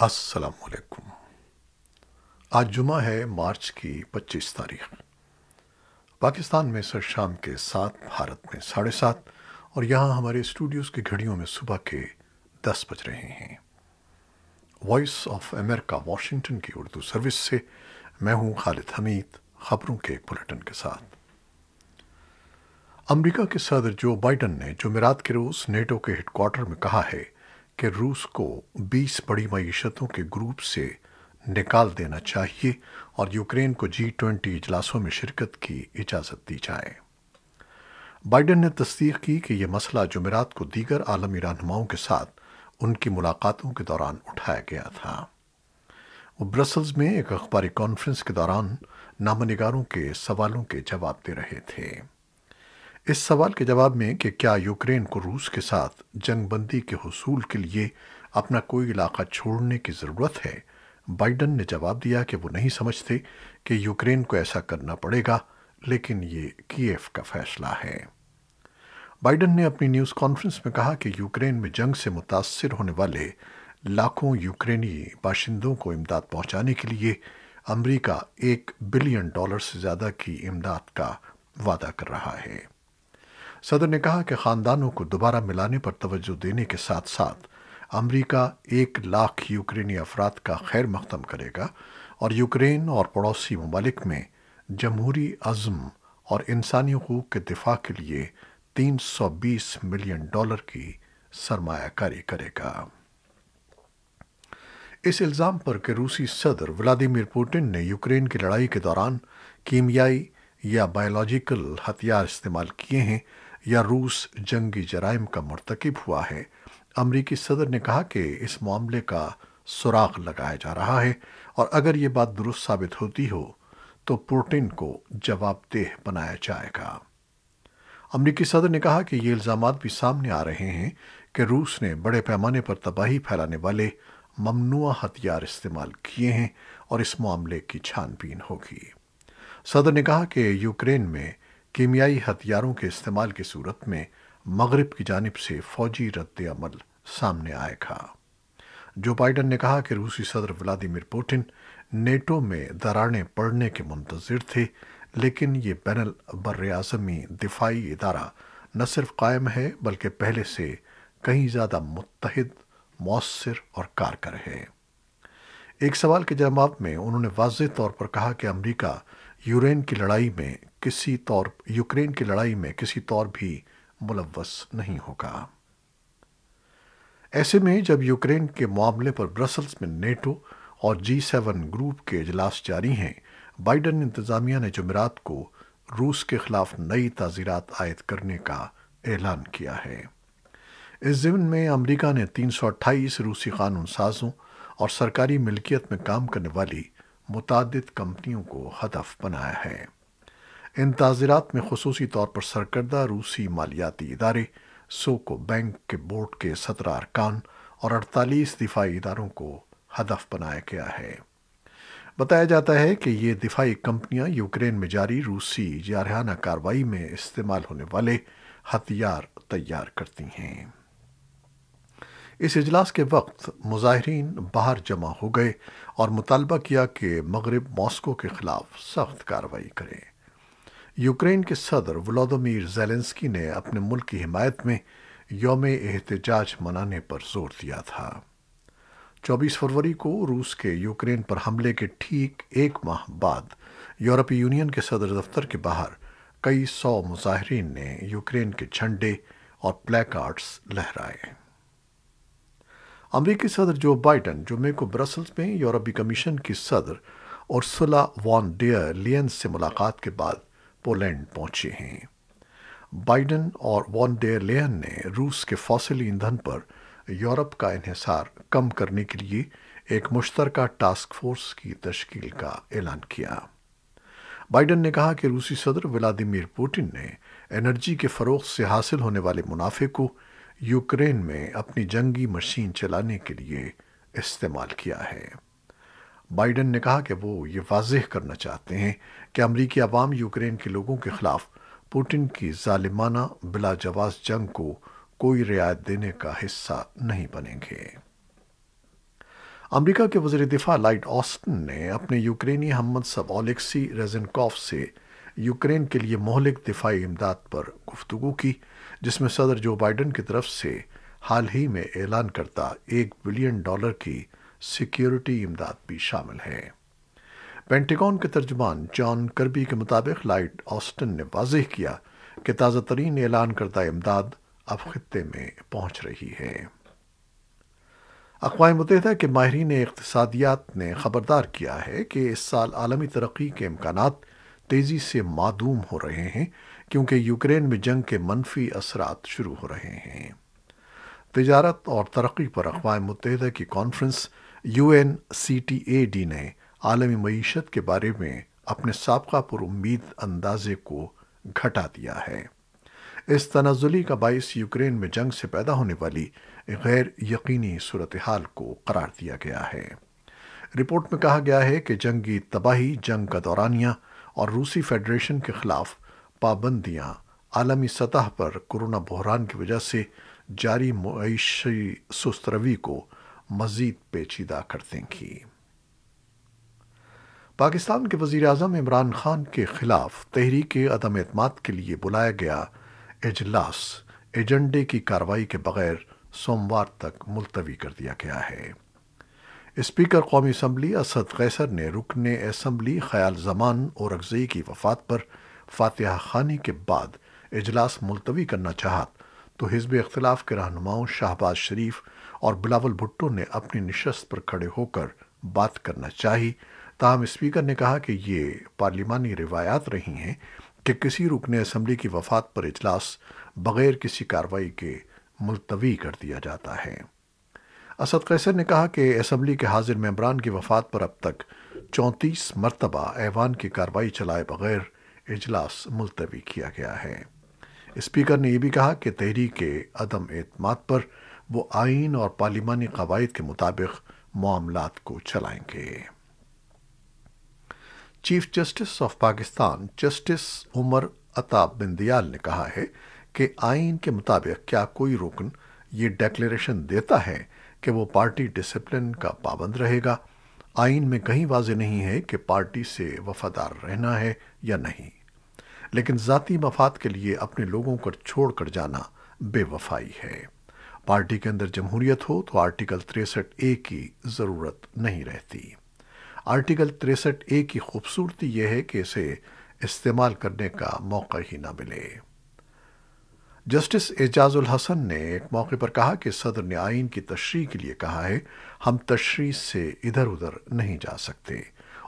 السلام علیکم۔ آج جمعہ ہے، مارچ کی 25 تاریخ۔ پاکستان میں سر شام کے 7، بھارت میں 7:30، اور یہاں ہمارے اسٹوڈیوز کی گھڑیوں میں صبح کے 10 بج رہے ہیں۔ وائس آف امریکہ واشنگٹن کی اردو سروس سے میں ہوں خالد حمید، خبروں کے ایک بلیٹن کے ساتھ۔ امریکہ کے صدر جو بائیڈن نے جمعرات کے روز نیٹو کے ہیڈ کوارٹر میں کہا ہے کہ روس کو 20 بڑی معیشتوں کے گروپ سے نکال دینا چاہیے اور یوکرین کو G20 اجلاسوں میں شرکت کی اجازت دی جائے۔ بائیڈن نے تصدیق کی کہ یہ مسئلہ جمعرات کو دیگر عالمی رہنماؤں کے ساتھ ان کی ملاقاتوں کے دوران اٹھایا گیا تھا۔ وہ برسلز میں ایک اخباری کانفرنس کے دوران نامہ نگاروں کے سوالوں کے جواب دے رہے تھے۔ اس سوال کے جواب میں کہ کیا یوکرین کو روس کے ساتھ جنگ بندی کے حصول کے لیے اپنا کوئی علاقہ چھوڑنے کی ضرورت ہے، بائیڈن نے جواب دیا کہ وہ نہیں سمجھتے کہ یوکرین کو ایسا کرنا پڑے گا، لیکن یہ کیف کا فیصلہ ہے۔ بائیڈن نے اپنی نیوز کانفرنس میں کہا کہ یوکرین میں جنگ سے متاثر ہونے والے لاکھوں یوکرینی باشندوں کو امداد پہنچانے کے لیے امریکہ $1 بلین سے زیادہ کی امداد کا وعدہ کر رہا ہے۔ صدر نے کہا کہ خاندانوں کو دوبارہ ملانے پر توجہ دینے کے ساتھ ساتھ امریکہ 1 لاکھ یوکرینی افراد کا خیر مقدم کرے گا اور یوکرین اور پڑوسی ممالک میں جمہوری عزم اور انسانی حقوق کے دفاع کے لیے $320 ملین کی سرمایہ کاری کرے گا۔ اس الزام پر کہ روسی صدر ولادیمیر پوٹن نے یوکرین کی لڑائی کے دوران کیمیائی یا بائیولوجیکل ہتھیار استعمال کیے ہیں یا روس جنگی جرائم کا مرتکب ہوا ہے، امریکی صدر نے کہا کہ اس معاملے کا سراغ لگایا جا رہا ہے اور اگر یہ بات درست ثابت ہوتی ہو تو پوٹن کو جواب دہ بنایا جائے گا۔ امریکی صدر نے کہا کہ یہ الزامات بھی سامنے آ رہے ہیں کہ روس نے بڑے پیمانے پر تباہی پھیلانے والے ممنوعہ ہتھیار استعمال کیے ہیں اور اس معاملے کی چھان بین ہوگی۔ صدر نے کہا کہ یوکرین میں کیمیائی ہتھیاروں کے استعمال کی صورت میں مغرب کی جانب سے فوجی رد عمل سامنے آئے گا۔ جو بائیڈن نے کہا کہ روسی صدر ولادیمیر پوٹن نیٹو میں دراڑیں پڑنے کے منتظر تھے، لیکن یہ بین البراعظمی دفاعی ادارہ نہ صرف قائم ہے بلکہ پہلے سے کہیں زیادہ متحد، مؤثر اور کارگر ہے۔ ایک سوال کے جواب میں انہوں نے واضح طور پر کہا کہ امریکہ یوکرین کی لڑائی میں کسی طور بھی ملوث نہیں ہوگا۔ ایسے میں جب یوکرین کے معاملے پر برسلز میں نیٹو اور G7 گروپ کے اجلاس جاری ہیں، بائیڈن انتظامیہ نے جمعرات کو روس کے خلاف نئی تعزیرات عائد کرنے کا اعلان کیا ہے۔ اس ضمن میں امریکہ نے 328 روسی قانون سازوں اور سرکاری ملکیت میں کام کرنے والی متعدد کمپنیوں کو ہدف بنایا ہے۔ ان تعزیرات میں خصوصی طور پر سرکردہ روسی مالیاتی ادارے، 100 کو بینک کے بورڈ کے 17 ارکان اور 48 دفاعی اداروں کو ہدف بنایا گیا ہے۔ بتایا جاتا ہے کہ یہ دفاعی کمپنیاں یوکرین میں جاری روسی جارحانہ کارروائی میں استعمال ہونے والے ہتھیار تیار کرتی ہیں۔ اس اجلاس کے وقت مظاہرین باہر جمع ہو گئے اور مطالبہ کیا کہ مغرب ماسکو کے خلاف سخت کارروائی کرے۔ یوکرین کے صدر ولادیمیر زیلنسکی نے اپنے ملک کی حمایت میں یوم احتجاج منانے پر زور دیا تھا۔ 24 فروری کو روس کے یوکرین پر حملے کے ٹھیک ایک ماہ بعد یورپی یونین کے صدر دفتر کے باہر کئی سو مظاہرین نے یوکرین کے جھنڈے اور پلے کارڈز لہرائے۔ امریکی صدر جو بائیڈن جمعے کو برسلز میں یورپی کمیشن کی صدر ارسولا وان ڈیر لیئن سے ملاقات کے بعد پولینڈ پہنچے ہیں۔ بائیڈن اور وان ڈیر لیئن نے روس کے فوسل ایندھن پر یورپ کا انحصار کم کرنے کے لیے ایک مشترکہ ٹاسک فورس کی تشکیل کا اعلان کیا۔ بائیڈن نے کہا کہ روسی صدر ولادیمیر پوٹن نے انرجی کے فروغ سے حاصل ہونے والے منافع کو یوکرین میں اپنی جنگی مشین چلانے کے لیے استعمال کیا ہے۔ بائیڈن نے کہا کہ وہ یہ واضح کرنا چاہتے ہیں کہ امریکی عوام یوکرین کے لوگوں کے خلاف پوٹن کی ظالمانہ بلا جواز جنگ کو کوئی رعایت دینے کا حصہ نہیں بنیں گے۔ امریکہ کے وزیر دفاع لائٹ آسٹن نے اپنے یوکرینی ہم منصب اولیکسی ریزنکوف سے یوکرین کے لیے مہلک دفاعی امداد پر گفتگو کی، جس میں صدر جو بائیڈن کی طرف سے حال ہی میں اعلان کردہ $1 بلین کی سیکیورٹی امداد بھی شامل ہے۔ پینٹاگن کے ترجمان جان کربی کے مطابق لائٹ آسٹن نے واضح کیا کہ تازہ ترین اعلان کردہ امداد اب خطے میں پہنچ رہی ہے۔ اقوام متحدہ کے ماہرین اقتصادیات نے خبردار کیا ہے کہ اس سال عالمی ترقی کے امکانات تیزی سے معدوم ہو رہے ہیں، کیونکہ یوکرین میں جنگ کے منفی اثرات شروع ہو رہے ہیں۔ تجارت اور ترقی پر اقوام متحدہ کی کانفرنس UNCTAD نے عالمی معیشت کے بارے میں اپنے سابقہ پر امید اندازے کو گھٹا دیا ہے۔ اس تنزلی کا باعث یوکرین میں جنگ سے پیدا ہونے والی غیر یقینی صورتحال کو قرار دیا گیا ہے۔ رپورٹ میں کہا گیا ہے کہ جنگی تباہی، جنگ کا دورانیہ اور روسی فیڈریشن کے خلاف پابندیاں عالمی سطح پر کورونا بحران کی وجہ سے جاری معاشی سست روی کو مزید پیچیدہ کر دیں گی۔ پاکستان کے وزیر اعظم عمران خان کے خلاف تحریک عدم اعتماد کے لیے بلایا گیا اجلاس ایجنڈے کی کارروائی کے بغیر سوموار تک ملتوی کر دیا گیا ہے۔ اسپیکر قومی اسمبلی اسد قیصر نے رکن اسمبلی خیال زمان اورکزئی کی وفات پر فاتحہ خوانی کے بعد اجلاس ملتوی کرنا چاہا تو حزب اختلاف کے رہنماؤں شہباز شریف اور بلاول بھٹو نے اپنی نشست پر کھڑے ہو کر بات کرنا چاہی، تاہم اسپیکر نے کہا کہ یہ پارلیمانی روایات رہی ہیں کہ کسی رکن اسمبلی کی وفات پر اجلاس بغیر کسی کارروائی کے ملتوی کر دیا جاتا ہے۔ اسد قیصر نے کہا کہ اسمبلی کے حاضر ممبران کی وفات پر اب تک 34 مرتبہ ایوان کی کارروائی چلائے بغیر اجلاس ملتوی کیا گیا ہے۔ اسپیکر نے یہ بھی کہا کہ تحریک عدم اعتماد پر وہ آئین اور پارلیمانی قواعد کے مطابق معاملات کو چلائیں گے۔ Chief justice of Pakistan justice Umar Ata Bandial نے کہا ہے کہ آئین کے مطابق کیا کوئی رکن یہ ڈکلیریشن دیتا ہے کہ وہ پارٹی ڈسپلن کا پابند رہے گا؟ آئین میں کہیں واضح نہیں ہے کہ پارٹی سے وفادار رہنا ہے یا نہیں، لیکن ذاتی مفاد کے لیے اپنے لوگوں کو چھوڑ کر جانا بے وفائی ہے۔ پارٹی کے اندر جمہوریت ہو تو آرٹیکل 63A کی ضرورت نہیں رہتی۔ آرٹیکل 63A کی خوبصورتی یہ ہے کہ اسے استعمال کرنے کا موقع ہی نہ ملے۔ جسٹس اعجاز الحسن نے ایک موقع پر کہا کہ صدر نے آئین کی تشریح کے لیے کہا ہے، ہم تشریح سے ادھر ادھر نہیں جا سکتے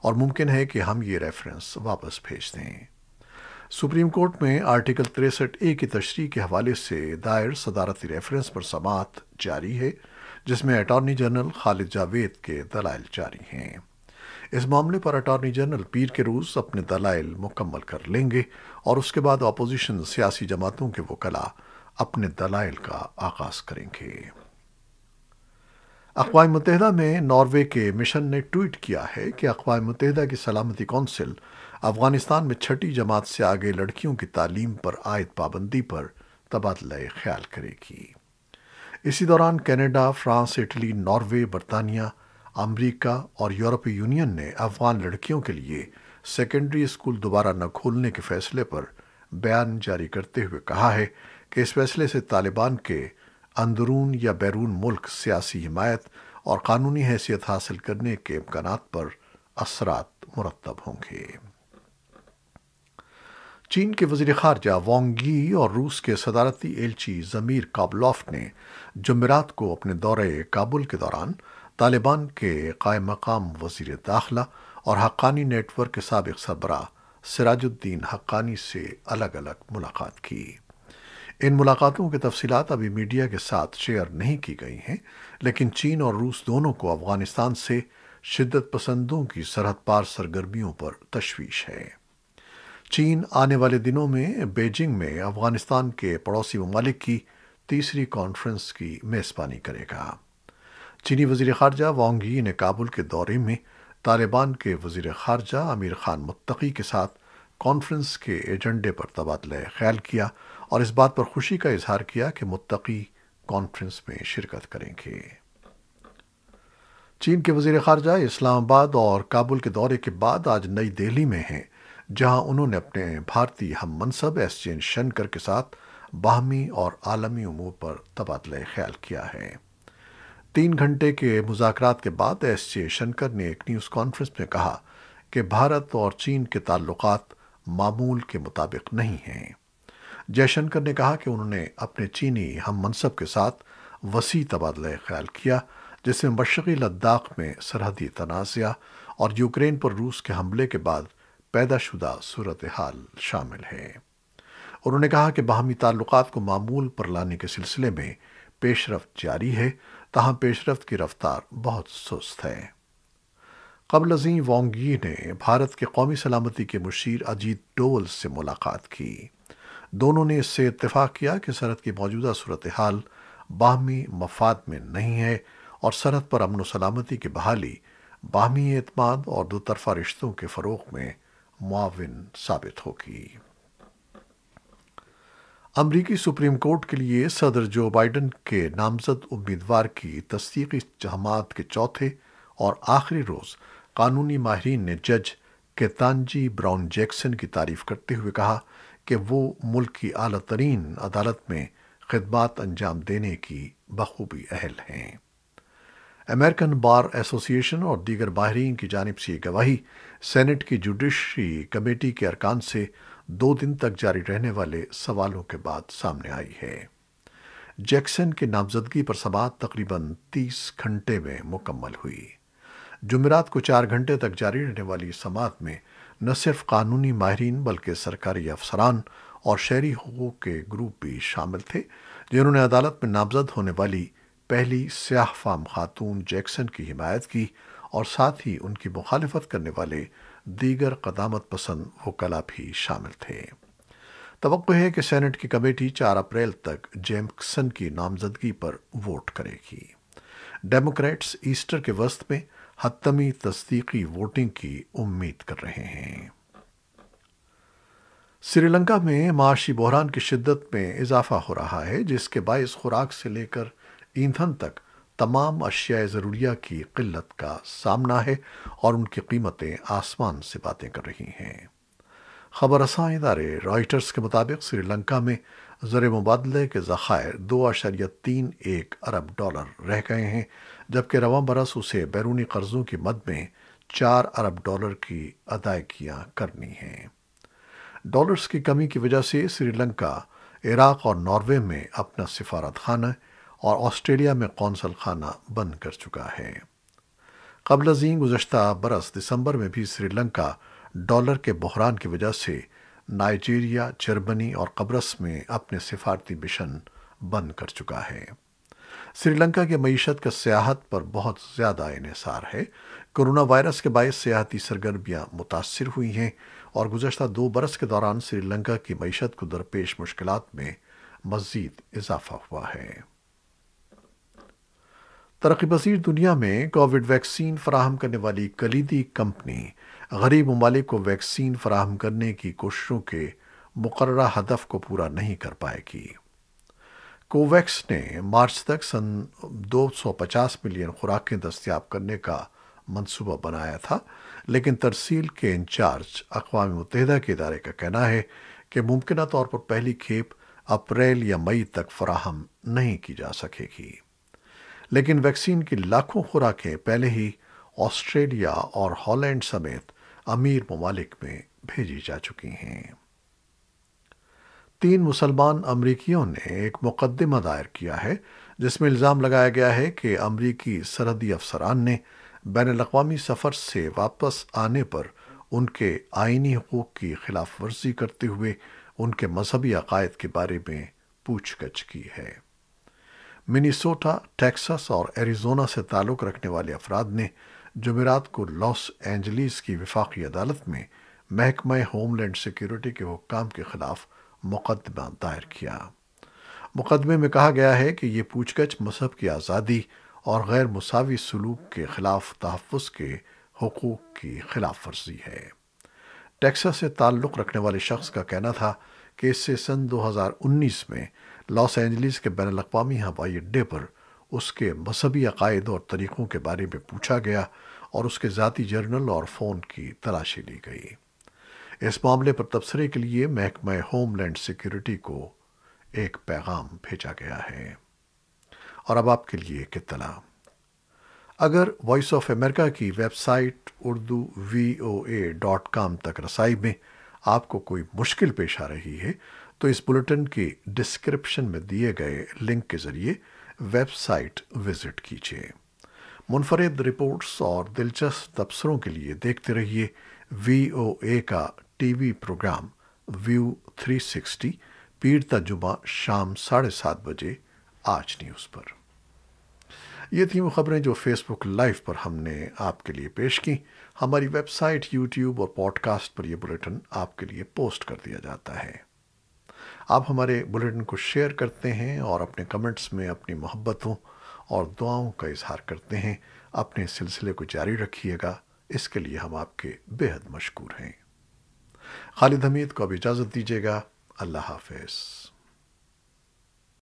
اور ممکن ہے کہ ہم یہ ریفرنس واپس بھیج دیں۔ سپریم کورٹ میں آرٹیکل 63A کی تشریح کے حوالے سے دائر صدارتی ریفرنس پر سماعت جاری ہے، جس میں اٹارنی جنرل خالد جاوید کے دلائل جاری ہیں۔ اس معاملے پر اٹارنی جنرل پیر کے روز اپنے دلائل مکمل کر لیں گے اور اس کے بعد اپوزیشن سیاسی جماعتوں کے وکلاء اپنے دلائل کا آغاز کریں گے۔ اقوام متحدہ میں ناروے کے مشن نے ٹویٹ کیا ہے کہ اقوام متحدہ کی سلامتی کونسل افغانستان میں 6ٹھی جماعت سے آگے لڑکیوں کی تعلیم پر عائد پابندی پر تبادلہ خیال کرے گی۔ اسی دوران کینیڈا، فرانس، اٹلی، ناروے، برطانیہ، امریکہ اور یورپی یونین نے افغان لڑکیوں کے لیے سیکنڈری اسکول دوبارہ نہ کھولنے کے فیصلے پر بیان جاری کرتے ہوئے کہا ہے کہ اس فیصلے سے طالبان کے اندرون یا بیرون ملک سیاسی حمایت اور قانونی حیثیت حاصل کرنے کے امکانات پر اثرات مرتب ہوں گے۔ چین کے وزیر خارجہ وانگ یی اور روس کے صدارتی ایلچی زمیر کابلوف نے جمعرات کو اپنے دورے کابل کے دوران طالبان کے قائم مقام وزیر داخلہ اور حقانی نیٹ ورک کے سابق سربراہ سراج الدین حقانی سے الگ الگ ملاقات کی۔ ان ملاقاتوں کی تفصیلات ابھی میڈیا کے ساتھ شیئر نہیں کی گئی ہیں، لیکن چین اور روس دونوں کو افغانستان سے شدت پسندوں کی سرحد پار سرگرمیوں پر تشویش ہے۔ چین آنے والے دنوں میں بیجنگ میں افغانستان کے پڑوسی ممالک کی تیسری کانفرنس کی میزبانی کرے گا۔ چینی وزیر خارجہ وانگ یی نے کابل کے دورے میں طالبان کے وزیر خارجہ امیر خان متقی کے ساتھ کانفرنس کے ایجنڈے پر تبادلہ خیال کیا اور اس بات پر خوشی کا اظہار کیا کہ متقی کانفرنس میں شرکت کریں گے۔ چین کے وزیر خارجہ اسلام آباد اور کابل کے دورے کے بعد آج نئی دہلی میں ہیں، جہاں انہوں نے اپنے بھارتی ہم منصب ایس جے شنکر کے ساتھ باہمی اور عالمی امور پر تبادلہ خیال کیا ہے۔ 3 گھنٹے کے مذاکرات کے بعد ایس جے شنکر نے ایک نیوز کانفرنس میں کہا کہ بھارت اور چین کے تعلقات معمول کے مطابق نہیں ہیں۔ جے شنکر نے کہا کہ انہوں نے اپنے چینی ہم منصب کے ساتھ وسیع تبادلہ خیال کیا، جس میں مشرقی لداخ میں سرحدی تنازعہ اور یوکرین پر روس کے حملے کے بعد پیدا شدہ صورتحال شامل ہے۔ انہوں نے کہا کہ باہمی تعلقات کو معمول پر لانے کے سلسلے میں پیش رفت جاری ہے، تاہم پیش رفت کی رفتار بہت سست ہے۔ قبل ازیں وانگ یی نے بھارت کے قومی سلامتی کے مشیر اجیت ڈوول سے ملاقات کی۔ دونوں نے اس سے اتفاق کیا کہ سرحد کی موجودہ صورتحال باہمی مفاد میں نہیں ہے اور سرحد پر امن و سلامتی کی بحالی باہمی اعتماد اور دو طرفہ رشتوں کے فروغ میں معاون ثابت ہوگی۔ امریکی سپریم کورٹ کے لیے صدر جو بائیڈن کے نامزد امیدوار کی تصدیقی جماعت کے چوتھے اور آخری روز قانونی ماہرین نے جج کیتانجی براؤن جیکسن کی تعریف کرتے ہوئے کہا کہ وہ ملک کی اعلیٰ ترین عدالت میں خدمات انجام دینے کی بخوبی اہل ہیں۔ امریکن بار ایسوسی ایشن اور دیگر ماہرین کی جانب سے یہ گواہی سینٹ کی جوڈیشری کمیٹی کے ارکان سے 2 دن تک جاری رہنے والے سوالوں کے بعد سامنے آئی ہے۔ جیکسن کی نامزدگی پر سماعت تقریباً 30 گھنٹے میں مکمل ہوئی۔ جمعرات کو 4 گھنٹے تک جاری رہنے والی سماعت میں نہ صرف قانونی ماہرین بلکہ سرکاری افسران اور شہری حقوق کے گروپ بھی شامل تھے، جنہوں نے عدالت میں نامزد ہونے والی پہلی سیاہ فام خاتون جیکسن کی حمایت کی اور ساتھ ہی ان کی مخالفت کرنے والے دیگر قدامت پسند وکلاء بھی شامل تھے۔ توقع ہے کہ سینٹ کی کمیٹی 4 اپریل تک جیکسن کی نامزدگی پر ووٹ کرے گی۔ ڈیموکریٹس ایسٹر کے وسط میں حتمی تصدیقی ووٹنگ کی امید کر رہے ہیں۔ سری لنکا میں معاشی بحران کی شدت میں اضافہ ہو رہا ہے، جس کے باعث خوراک سے لے کر ایندھن تک تمام اشیاء ضروریہ کی قلت کا سامنا ہے اور ان کی قیمتیں آسمان سے باتیں کر رہی ہیں۔ خبر رساں ادارے رائٹرز کے مطابق سری لنکا میں زر مبادلے کے ذخائر 2.31 ارب ڈالر رہ گئے ہیں، جبکہ رواں برس اسے بیرونی قرضوں کی مد میں 4 ارب ڈالر کی ادائیگیاں کرنی ہیں۔ ڈالرز کی کمی کی وجہ سے سری لنکا عراق اور ناروے میں اپنا سفارت خانہ اور آسٹریلیا میں قونصل خانہ بند کر چکا ہے۔ قبل ازیں گزشتہ برس دسمبر میں بھی سری لنکا ڈالر کے بحران کی وجہ سے نائجیریا، جرمنی اور قبرص میں اپنے سفارتی مشن بند کر چکا ہے۔ سری لنکا کی معیشت کا سیاحت پر بہت زیادہ انحصار ہے۔ کرونا وائرس کے باعث سیاحتی سرگرمیاں متاثر ہوئی ہیں اور گزشتہ 2 برس کے دوران سری لنکا کی معیشت کو درپیش مشکلات میں مزید اضافہ ہوا ہے۔ ترقی پذیر دنیا میں کووڈ ویکسین فراہم کرنے والی کلیدی کمپنی غریب ممالک کو ویکسین فراہم کرنے کی کوششوں کے مقررہ ہدف کو پورا نہیں کر پائے گی۔ کوویکس نے مارچ تک 250 ملین خوراکیں دستیاب کرنے کا منصوبہ بنایا تھا، لیکن ترسیل کے انچارج اقوام متحدہ کے ادارے کا کہنا ہے کہ ممکنہ طور پر پہلی کھیپ اپریل یا مئی تک فراہم نہیں کی جا سکے گی، لیکن ویکسین کی لاکھوں خوراکیں پہلے ہی آسٹریلیا اور ہالینڈ سمیت امیر ممالک میں بھیجی جا چکی ہیں۔ 3 مسلمان امریکیوں نے ایک مقدمہ دائر کیا ہے جس میں الزام لگایا گیا ہے کہ امریکی سرحدی افسران نے بین الاقوامی سفر سے واپس آنے پر ان کے آئینی حقوق کی خلاف ورزی کرتے ہوئے ان کے مذہبی عقائد کے بارے میں پوچھ گچھ کی ہے۔ منیسوٹا، ٹیکساس اور ایریزونا سے تعلق رکھنے والے افراد نے جمعرات کو لاس اینجلیس کی وفاقی عدالت میں محکمہ ہوم لینڈ سیکیورٹی کے حکام کے خلاف مقدمہ دائر کیا۔ مقدمے میں کہا گیا ہے کہ یہ پوچھ گچھ مذہب کی آزادی اور غیر مساوی سلوک کے خلاف تحفظ کے حقوق کی خلاف ورزی ہے۔ ٹیکساس سے تعلق رکھنے والے شخص کا کہنا تھا کہ اس سے سن 2019 میں لاس اینجلیس کے بین الاقوامی ہوائی اڈے پر اس کے مذہبی عقائد اور طریقوں کے بارے میں پوچھا گیا اور اس کے ذاتی جرنل اور فون کی تلاشی لی گئی۔ اس معاملے پر تبصرے کے لیے محکمہ ہوم لینڈ سیکیورٹی کو ایک پیغام بھیجا گیا ہے۔ اور اب آپ کے لیے ایک اطلاع۔ اگر وائس آف امریکہ کی ویب سائٹ اردو VOA.com تک رسائی میں آپ کو کوئی مشکل پیش آ رہی ہے تو اس بلیٹن کی ڈسکرپشن میں دیے گئے لنک کے ذریعے ویب سائٹ وزٹ کیجیے۔ منفرد رپورٹس اور دلچسپ تبصروں کے لیے دیکھتے رہیے VOA کا ٹی وی پروگرام ویو 360 پیر تا جمعہ شام 7:30 بجے آج نیوز پر۔ یہ تھیں وہ خبریں جو فیس بک لائیو پر ہم نے آپ کے لیے پیش کی۔ ہماری ویب سائٹ، یوٹیوب اور پوڈ کاسٹ پر یہ بلیٹن آپ کے لیے پوسٹ کر دیا جاتا ہے۔ آپ ہمارے بلیٹن کو شیئر کرتے ہیں اور اپنے کمنٹس میں اپنی محبتوں اور دعاؤں کا اظہار کرتے ہیں۔ اپنے سلسلے کو جاری رکھیے گا، اس کے لیے ہم آپ کے بے حد مشکور ہیں۔ خالد حمید کو اب اجازت دیجیے گا۔ اللہ حافظ۔